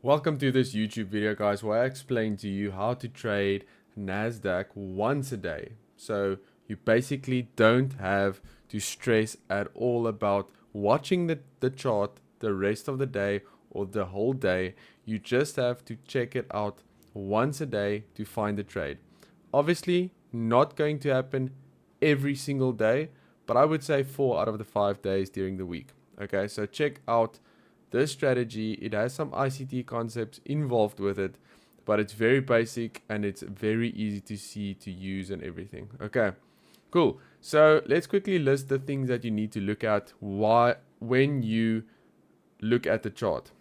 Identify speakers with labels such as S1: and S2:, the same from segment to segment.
S1: Welcome to this YouTube video, guys, where I explain to you how to trade NASDAQ once a day. So you basically don't have to stress at all about watching the chart the rest of the day or the whole day. You just have to check it out once a day to find the trade. Obviously, not going to happen every single day, but I would say 4 out of the 5 days during the week. Okay, so check out this strategy. It has some ICT concepts involved with it, but it's very basic and it's very easy to see, to use and everything. Okay, cool. So let's quickly list the things that you need to look at when you look at the chart.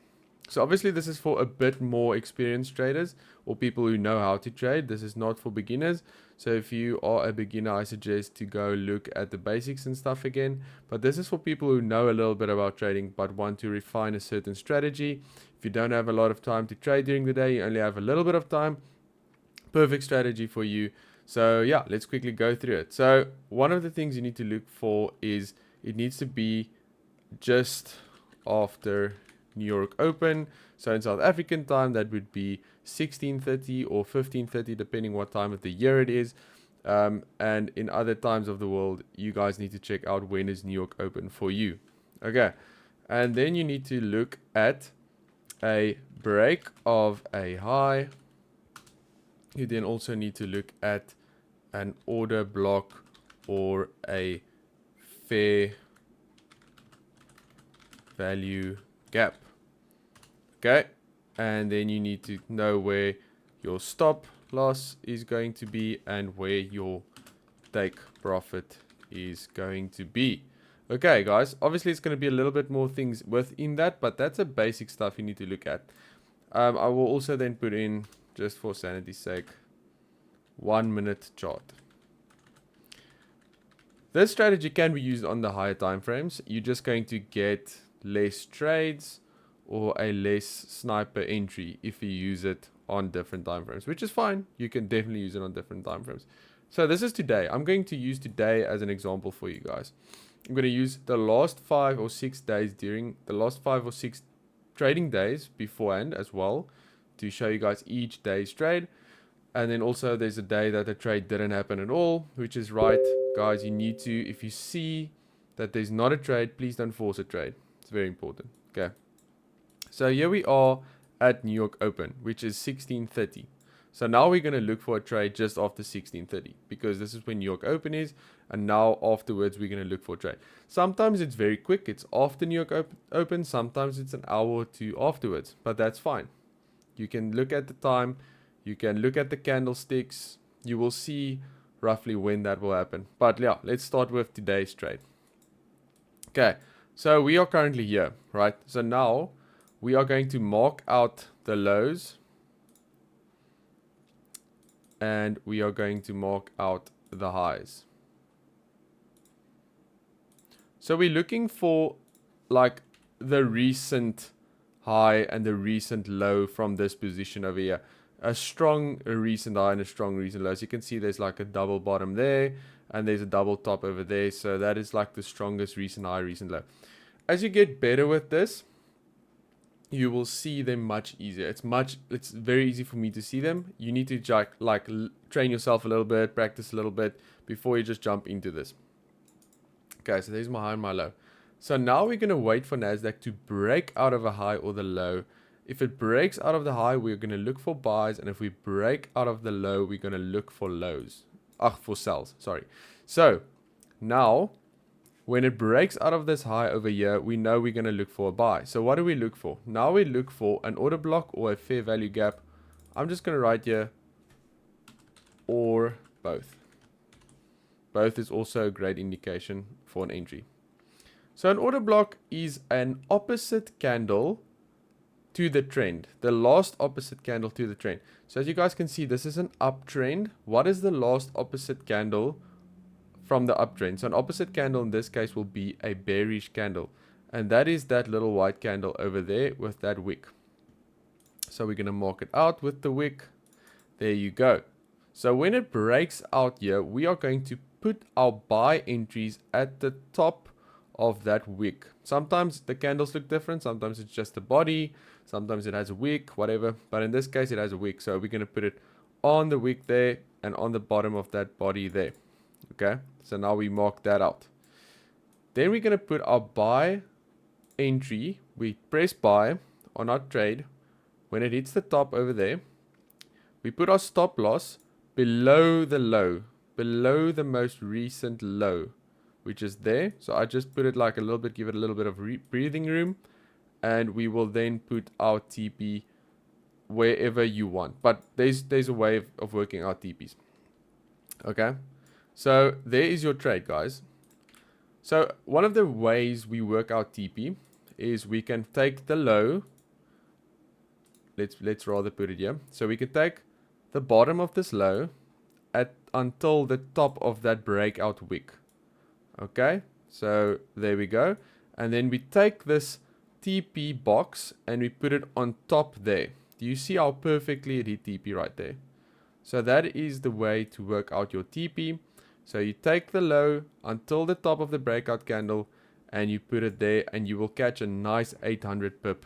S1: So obviously this is for a bit more experienced traders or people who know how to trade. This is not for beginners. So if you are a beginner, I suggest to go look at the basics and stuff again. But this is for people who know a little bit about trading but want to refine a certain strategy. If you don't have a lot of time to trade during the day, you only have a little bit of time, perfect strategy for you. So yeah, let's quickly go through it. So one of the things you need to look for is it needs to be just after New York Open. So in South African time, that would be 16:30 or 15:30, depending what time of the year it is. And in other times of the world, you guys need to check out when is New York Open for you. Okay, and then you need to look at a break of a high. You then also need to look at an order block or a fair value gap. Okay, and then you need to know where your stop loss is going to be and where your take profit is going to be. Okay, guys, obviously it's going to be a little bit more things within that, but that's a basic stuff you need to look at. I will also then put in, just for sanity's sake, 1 minute chart. This strategy can be used on the higher time frames. You're just going to get less trades or a less sniper entry if you use it on different time frames, which is fine. You can definitely use it on different time frames. So this is today. I'm going to use today as an example for you guys. I'm going to use the last 5 or 6 days during the last 5 or 6 trading days beforehand as well to show you guys each day's trade. And then also there's a day that the trade didn't happen at all, which is right, guys. You need to, if you see that there's not a trade, please don't force a trade. It's very important. Okay. So here we are at New York Open, which is 16:30. So now we're going to look for a trade just after 16:30 because this is when New York Open is. And now afterwards, we're going to look for a trade. Sometimes it's very quick. It's after New York Open. Sometimes it's an hour or two afterwards, but that's fine. You can look at the time. You can look at the candlesticks. You will see roughly when that will happen. But yeah, let's start with today's trade. Okay, so we are currently here, right? So now we are going to mark out the lows and we are going to mark out the highs. So we're looking for like the recent high and the recent low from this position over here. A strong recent high and a strong recent low. As you can see, there's like a double bottom there and there's a double top over there. So that is like the strongest recent high, recent low. As you get better with this, you will see them much easier. It's very easy for me to see them. You need to like train yourself a little bit, practice a little bit before you just jump into this. Okay, so there's my high and my low. So now we're going to wait for NASDAQ to break out of a high or the low. If it breaks out of the high, we're going to look for buys. And if we break out of the low, we're going to look for lows. For sells, sorry. So now when it breaks out of this high over here, we know we're going to look for a buy. So what do we look for? Now we look for an order block or a fair value gap. I'm just going to write here or both. Both is also a great indication for an entry. So an order block is an opposite candle to the trend. The last opposite candle to the trend. So as you guys can see, this is an uptrend. What is the last opposite candle from the uptrend? So an opposite candle in this case will be a bearish candle. And that is that little white candle over there with that wick. So we're going to mark it out with the wick. There you go. So when it breaks out here, we are going to put our buy entries at the top of that wick. Sometimes the candles look different. Sometimes it's just the body. Sometimes it has a wick, whatever. But in this case, it has a wick. So we're going to put it on the wick there and on the bottom of that body there. Okay, so now we mark that out. Then we're going to put our buy entry. We press buy on our trade. When it hits the top over there, we put our stop loss below the low, below the most recent low, which is there. So I just put it like a little bit, give it a little bit of breathing room, and we will then put our TP wherever you want. But there's a way of working out TPs. Okay, so there is your trade, guys. So one of the ways we work out TP is we can take the low. Let's rather put it here. So we can take the bottom of this low until the top of that breakout wick. Okay, so there we go. And then we take this TP box and we put it on top there. Do you see how perfectly it hit TP right there? So that is the way to work out your TP. So you take the low until the top of the breakout candle and you put it there, and you will catch a nice 800 pip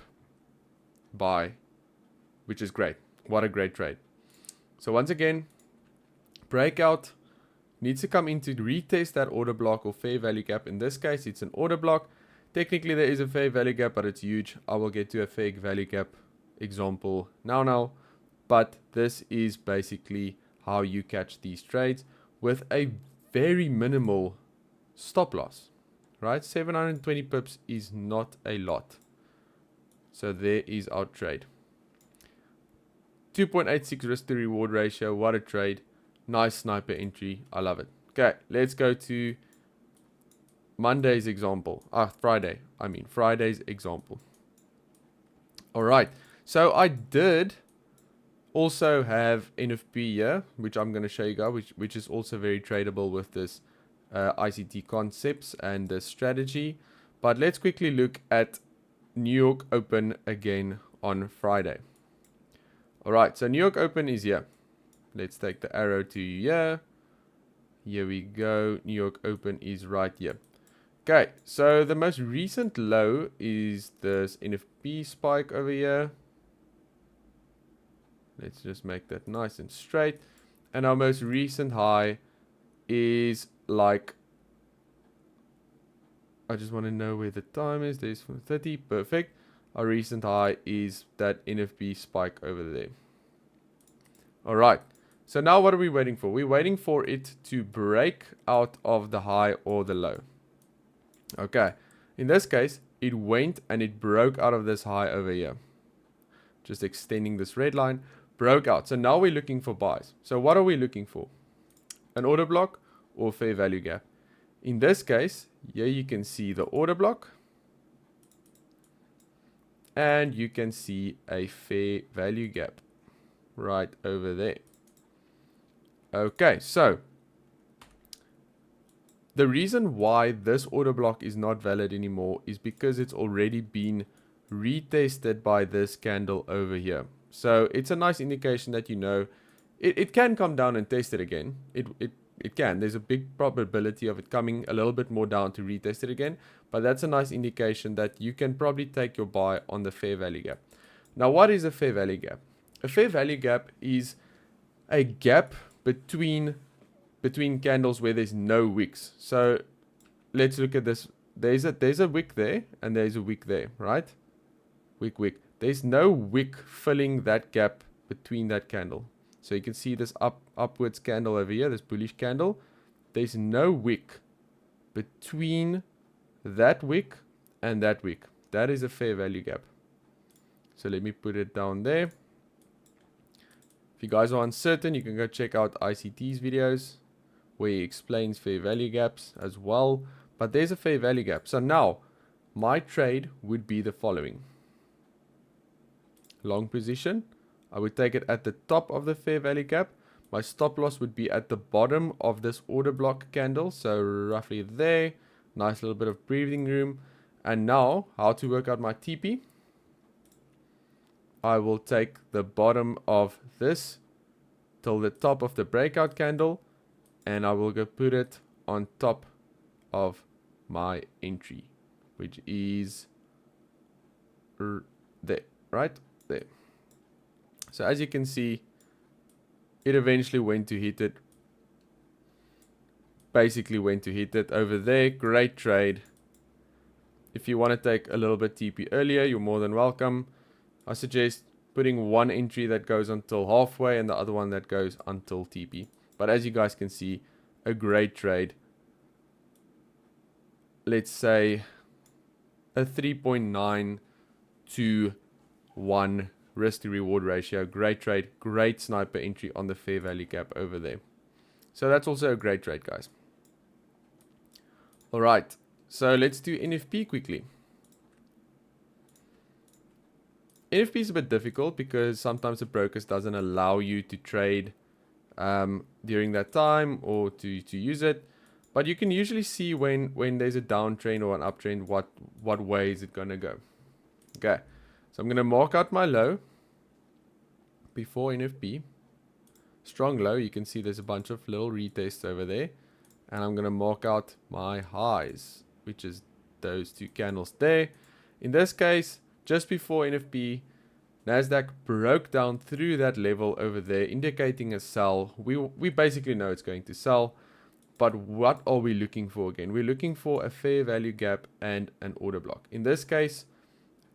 S1: buy, which is great. What a great trade. So once again, breakout needs to come in to retest that order block or fair value gap. In this case, it's an order block. Technically, there is a fair value gap, but it's huge. I will get to a fair value gap example now. But this is basically how you catch these trades with a very minimal stop loss, right? 720 pips is not a lot. So there is our trade. 2.86 risk to reward ratio. What a trade. Nice sniper entry. I love it. Okay, let's go to Monday's example. Friday's example. All right. So I did also have NFP here, which I'm going to show you guys, which is also very tradable with this ICT concepts and the strategy. But let's quickly look at New York Open again on Friday. All right, so New York Open is here. Let's take the arrow to here. Here we go. New York Open is right here. Okay, so the most recent low is this NFP spike over here. Let's just make that nice and straight. And our most recent high is like, I just want to know where the time is. There's 30. Perfect. Our recent high is that NFP spike over there. All right. So now what are we waiting for? We're waiting for it to break out of the high or the low. Okay. In this case, it went and it broke out of this high over here. Just extending this red line. Broke out. So now we're looking for buys. So what are we looking for? An order block or fair value gap? In this case, here you can see the order block. And you can see a fair value gap right over there. Okay, so the reason why this order block is not valid anymore is because it's already been retested by this candle over here. So it's a nice indication that you know it can come down and test it again. It can. There's a big probability of it coming a little bit more down to retest it again. But that's a nice indication that you can probably take your buy on the fair value gap. Now, what is a fair value gap? A fair value gap is a gap between candles where there's no wicks. So let's look at this. There's a wick there and there's a wick there, right? Wick. There's no wick filling that gap between that candle. So you can see this upwards candle over here, this bullish candle. There's no wick between that wick and that wick. That is a fair value gap. So let me put it down there. If you guys are uncertain, you can go check out ICT's videos where he explains fair value gaps as well. But there's a fair value gap. So now my trade would be the following. Long position. I would take it at the top of the fair value gap. My stop loss would be at the bottom of this order block candle. So roughly there. Nice little bit of breathing room. And now, how to work out my TP. I will take the bottom of this till the top of the breakout candle. And I will go put it on top of my entry, which is there, right there. So as you can see, it eventually went to hit it. Basically went to hit it over there. Great trade. If you want to take a little bit TP earlier, you're more than welcome. I suggest putting one entry that goes until halfway and the other one that goes until TP. But as you guys can see, a great trade. Let's say a 3.9 to 1 risk to reward ratio. Great trade. Great sniper entry on the fair value gap over there. So that's also a great trade, guys. All right. So let's do NFP quickly. NFP is a bit difficult because sometimes the brokers doesn't allow you to trade during that time or to use it. But you can usually see when there's a downtrend or an uptrend, what way is it going to go. Okay. So I'm going to mark out my low before NFP. Strong low. You can see there's a bunch of little retests over there. And I'm going to mark out my highs, which is those two candles there. In this case, just before NFP, NASDAQ broke down through that level over there, indicating a sell. We basically know it's going to sell. But what are we looking for again? We're looking for a fair value gap and an order block. In this case,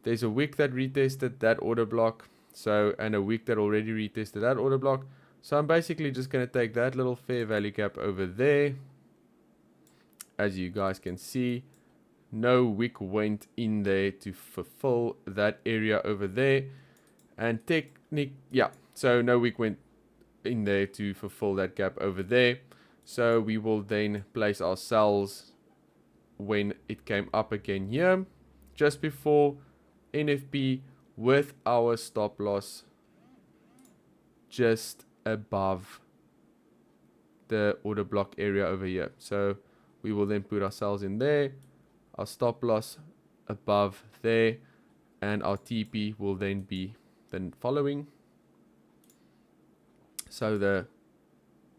S1: there's a wick that retested that order block. So, and a wick that already retested that order block. So I'm basically just going to take that little fair value gap over there. As you guys can see, no wick went in there to fulfill that area over there. And so no wick went in there to fulfill that gap over there. So we will then place our sells when it came up again here, just before NFP, with our stop loss just above the order block area over here. So we will then put our sells in there, our stop loss above there, and our TP will then be then following. So the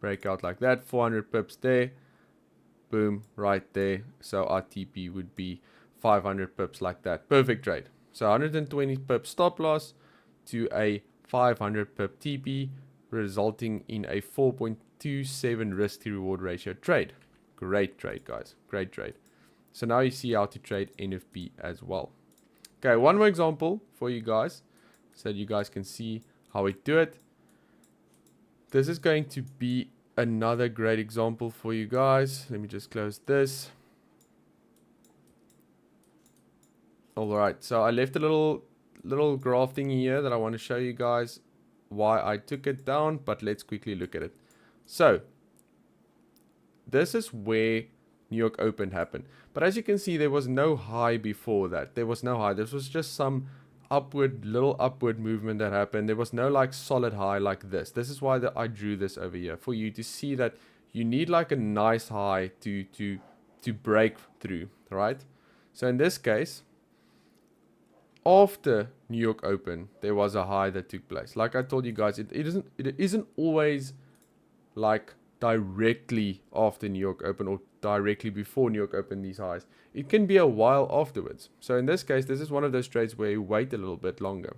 S1: breakout like that, 400 pips there, boom, right there. So our TP would be 500 pips like that. Perfect trade. So 120 pip stop loss to a 500 pip TP, resulting in a 4.27 risk to reward ratio trade. Great trade, guys. Great trade. So now you see how to trade NFP as well. Okay, one more example for you guys so that you guys can see how we do it. This is going to be another great example for you guys. Let me just close this. All right, so I left a little graph thing here that I want to show you guys why I took it down, but let's quickly look at it. So this is where New York Open happened. But as you can see, there was no high before that. There was no high. This was just some little upward movement that happened. There was no like solid high like this. This is why I drew this over here, for you to see that you need like a nice high to break through, right? So in this case, after New York Open, there was a high that took place. Like I told you guys, it isn't always like directly after New York Open or directly before New York Open, these highs. It can be a while afterwards. So in this case, this is one of those trades where you wait a little bit longer.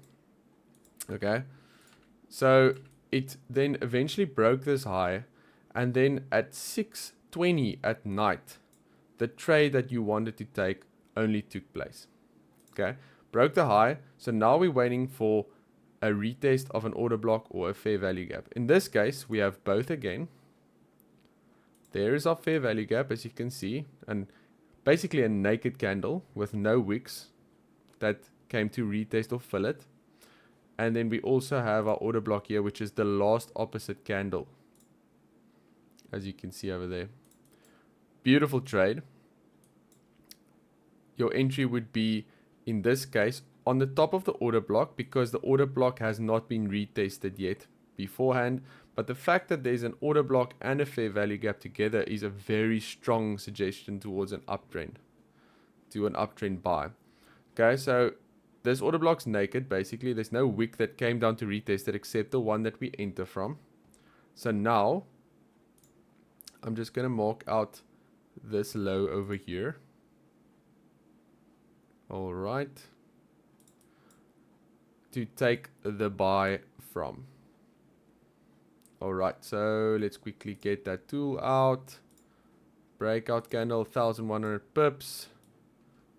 S1: Okay. So it then eventually broke this high, and then at 6:20 at night, the trade that you wanted to take only took place. Okay. Broke the high. So now we're waiting for a retest of an order block or a fair value gap. In this case, we have both again. There is our fair value gap, as you can see, and basically a naked candle with no wicks that came to retest or fill it. And then we also have our order block here, which is the last opposite candle, as you can see over there. Beautiful trade. Your entry would be, in this case, on the top of the order block, because the order block has not been retested yet beforehand. But the fact that there's an order block and a fair value gap together is a very strong suggestion towards an uptrend, to an uptrend buy. Okay, so this order block's naked, basically. There's no wick that came down to retest it except the one that we enter from. So now, I'm just going to mark out this low over here. All right. To take the buy from. All right, so let's quickly get that tool out. Breakout candle, 1100 pips.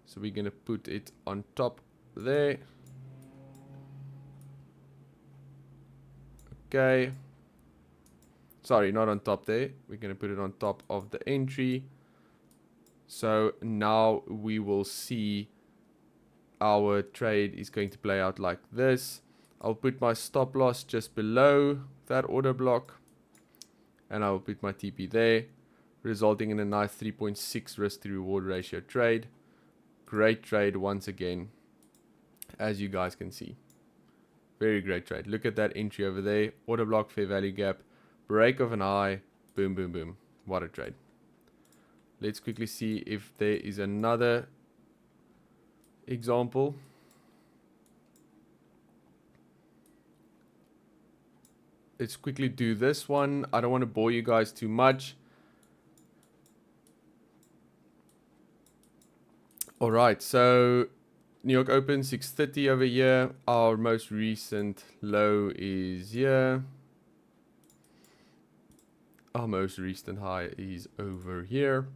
S1: So we're going to put it on top there. Okay. Sorry, not on top there. We're going to put it on top of the entry. So now we will see our trade is going to play out like this. I'll put my stop loss just below that order block. And I'll put my TP there, resulting in a nice 3.6 risk to reward ratio trade. Great trade once again, as you guys can see. Very great trade. Look at that entry over there. Order block, fair value gap, break of an eye. Boom, boom, boom. What a trade. Let's quickly see if there is another example. Let's quickly do this one. I don't want to bore you guys too much. All right, so New York Open 630 over here. Our most recent low is here. Our most recent high is over here.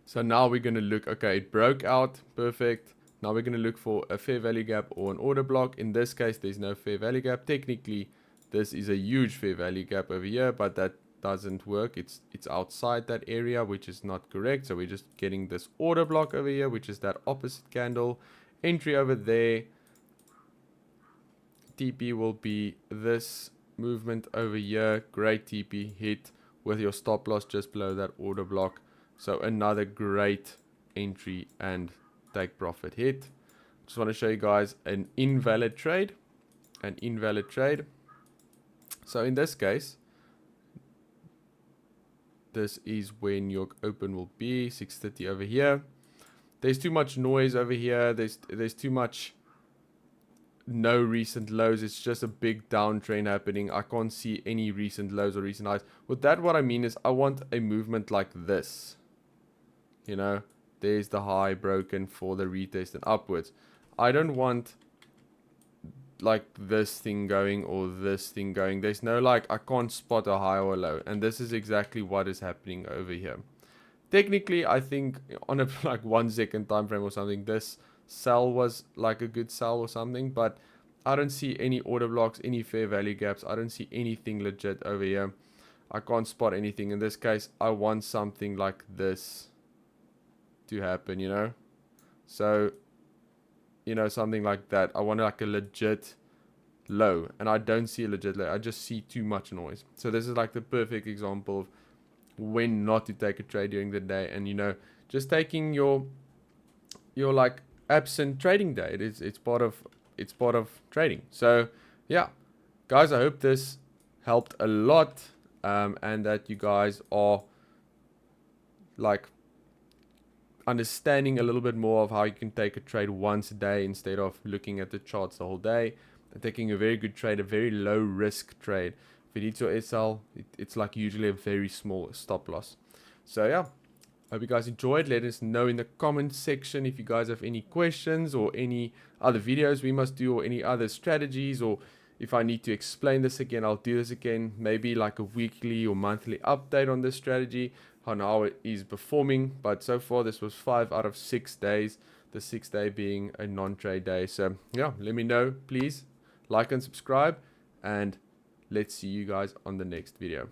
S1: So now we're going to look, okay, it broke out, perfect. Now we're going to look for a fair value gap or an order block. In this case, there's no fair value gap. Technically, this is a huge fair value gap over here, but that doesn't work. It's outside that area, which is not correct. So we're just getting this order block over here, which is that opposite candle. Entry over there. TP will be this movement over here. Great TP hit with your stop loss just below that order block. So another great entry and take profit hit. Just want to show you guys an invalid trade. An invalid trade. So in this case, this is where New York Open will be, 630 over here. There's too much noise over here. There's too much no recent lows. It's just a big downtrend happening. I can't see any recent lows or recent highs. With that, what I mean is I want a movement like this. You know, there's the high broken for the retest and upwards. I don't want like this thing going or this thing going. There's no like, I can't spot a high or low. And this is exactly what is happening over here. Technically, I think on a like 1 second time frame or something, this sell was like a good sell or something. But I don't see any order blocks, any fair value gaps. I don't see anything legit over here. I can't spot anything. In this case, I want something like this to happen, you know. So, you know, something like that. I want like a legit low, and I don't see a legit low. I just see too much noise. So this is like the perfect example of when not to take a trade during the day, and you know, just taking your like absent trading day. It's part of trading. So yeah, guys, I hope this helped a lot, and that you guys are like understanding a little bit more of how you can take a trade once a day instead of looking at the charts the whole day. And taking a very good trade, a very low risk trade. If it hits your SL, it's like usually a very small stop loss. So yeah, hope you guys enjoyed. Let us know in the comment section if you guys have any questions or any other videos we must do or any other strategies, or if I need to explain this again, I'll do this again. Maybe like a weekly or monthly update on this strategy, on how it is performing. But so far this was 5 out of 6 days, the 6th day being a non-trade day. So yeah, let me know, please like and subscribe, and let's see you guys on the next video.